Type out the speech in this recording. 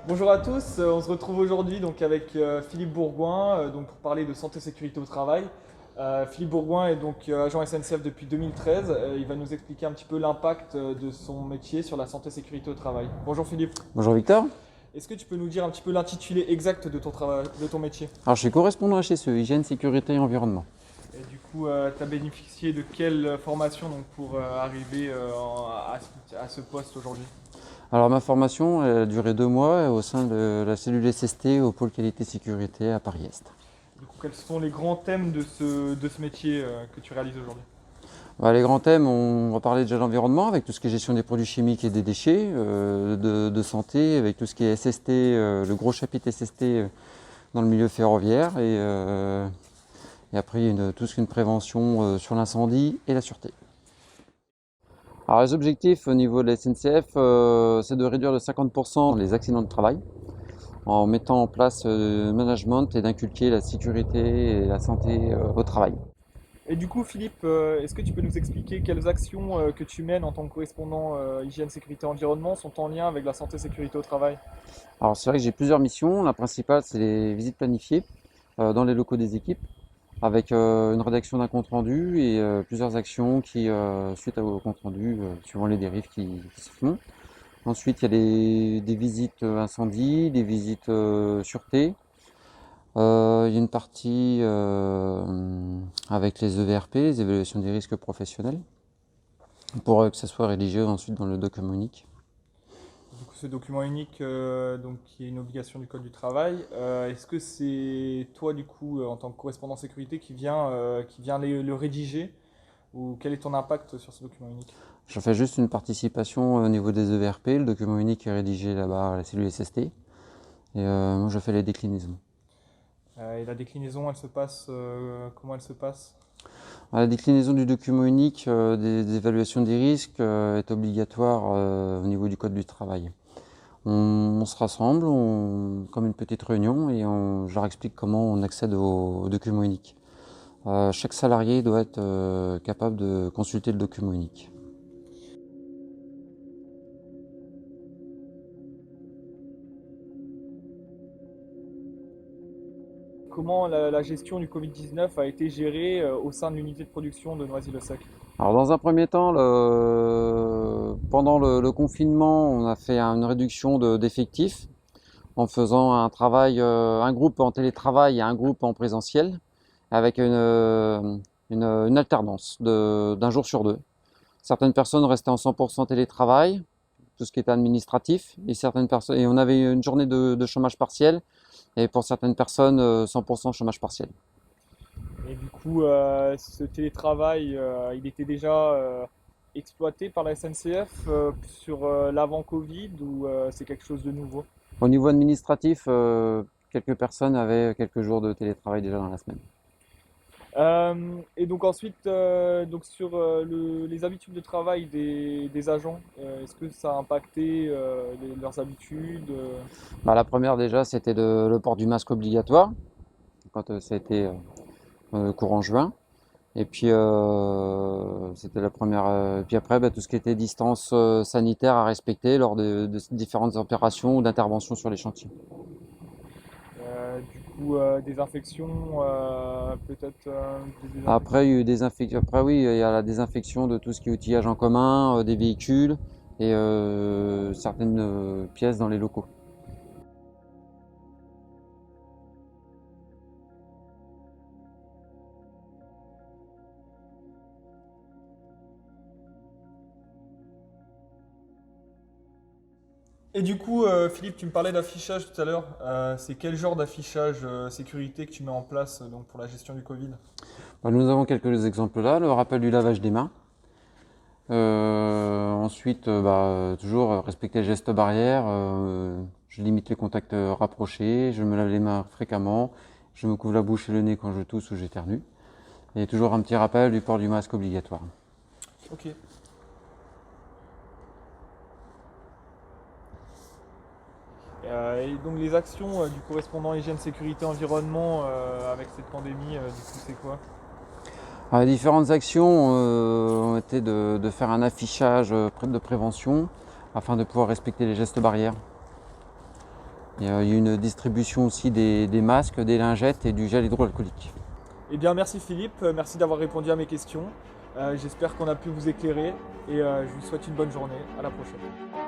Bonjour à tous, on se retrouve aujourd'hui donc avec Philippe Bourgoin donc pour parler de santé sécurité au travail. Philippe Bourgoin est donc agent SNCF depuis 2013. Il va nous expliquer un petit peu l'impact de son métier sur la santé sécurité au travail. Bonjour Philippe. Bonjour Victor. Est-ce que tu peux nous dire un petit peu l'intitulé exact de ton travail, de ton métier? Alors je suis correspondant HSE, hygiène, sécurité et environnement. Et du coup, tu as bénéficié de quelle formation donc, pour arriver à ce poste aujourd'hui? Alors ma formation elle a duré 2 mois au sein de la cellule SST au pôle qualité sécurité à Paris-Est. Du coup, quels sont les grands thèmes de ce métier que tu réalises aujourd'hui? Les grands thèmes, on va parler déjà de l'environnement avec tout ce qui est gestion des produits chimiques et des déchets, de santé avec tout ce qui est SST, le gros chapitre SST dans le milieu ferroviaire et après il y a tout ce qui est une prévention sur l'incendie et la sûreté. Alors les objectifs au niveau de la SNCF, c'est de réduire de 50% les accidents de travail en mettant en place le management et d'inculquer la sécurité et la santé au travail. Et du coup, Philippe, est-ce que tu peux nous expliquer quelles actions que tu mènes en tant que correspondant hygiène, sécurité, environnement sont en lien avec la santé, sécurité au travail? Alors c'est vrai que j'ai plusieurs missions. La principale, c'est les visites planifiées dans les locaux des équipes avec une rédaction d'un compte rendu et plusieurs actions qui, suite au compte rendu, suivant les dérives qui se font. Ensuite, il y a des visites incendie, des visites sûreté. Il y a une partie avec les EVRP, les évaluations des risques professionnels, pour que ça soit rédigé ensuite dans le document unique. Du coup, ce document unique, donc, qui est une obligation du Code du travail, est-ce que c'est toi, du coup, en tant que correspondant sécurité, qui vient le rédiger, ou quel est ton impact sur ce document unique? Je fais juste une participation au niveau des EVRP, le document unique est rédigé là-bas à la cellule SST, et moi je fais les déclinaisons. Et la déclinaison, elle se passe, comment elle se passe? La déclinaison du document unique des évaluations des risques est obligatoire au niveau du Code du travail. On se rassemble comme une petite réunion et je leur explique comment on accède au document unique. Chaque salarié doit être capable de consulter le document unique. Comment la gestion du Covid-19 a été gérée au sein de l'unité de production de Noisy-le-Sec? Alors dans un premier temps, pendant le confinement, on a fait une réduction d'effectifs en faisant un travail, un groupe en télétravail et un groupe en présentiel, avec une alternance d'un jour sur deux. Certaines personnes restaient en 100% télétravail, tout ce qui était administratif, et certaines personnes, et on avait une journée de chômage partiel, et pour certaines personnes, 100% chômage partiel. Et du coup, ce télétravail, il était déjà exploité par la SNCF sur l'avant-Covid ou c'est quelque chose de nouveau? Au niveau administratif, quelques personnes avaient quelques jours de télétravail déjà dans la semaine. Et donc ensuite, donc sur les habitudes de travail des agents, est-ce que ça a impacté leurs habitudes? La première déjà, c'était le port du masque obligatoire, quand ça a été courant juin. Et puis c'était la première. Puis après, tout ce qui était distance sanitaire à respecter lors de différentes opérations ou d'interventions sur les chantiers. Du coup, des infections, peut-être des désinfections. Après, il y a eu des infections. Après, oui, il y a la désinfection de tout ce qui est outillage en commun, des véhicules et certaines pièces dans les locaux. Et du coup, Philippe, tu me parlais d'affichage tout à l'heure. C'est quel genre d'affichage sécurité que tu mets en place donc pour la gestion du Covid? Nous avons quelques exemples là. Le rappel du lavage des mains. Ensuite, toujours respecter les gestes barrières. Je limite les contacts rapprochés. Je me lave les mains fréquemment. Je me couvre la bouche et le nez quand je tousse ou j'éternue. Et toujours un petit rappel du port du masque obligatoire. Ok. Et donc les actions du correspondant hygiène, sécurité, environnement avec cette pandémie, du coup, c'est quoi? Les différentes actions ont été de faire un affichage de prévention afin de pouvoir respecter les gestes barrières. Il y a une distribution aussi des masques, des lingettes et du gel hydroalcoolique. Eh bien, merci Philippe, merci d'avoir répondu à mes questions. J'espère qu'on a pu vous éclairer et je vous souhaite une bonne journée. À la prochaine.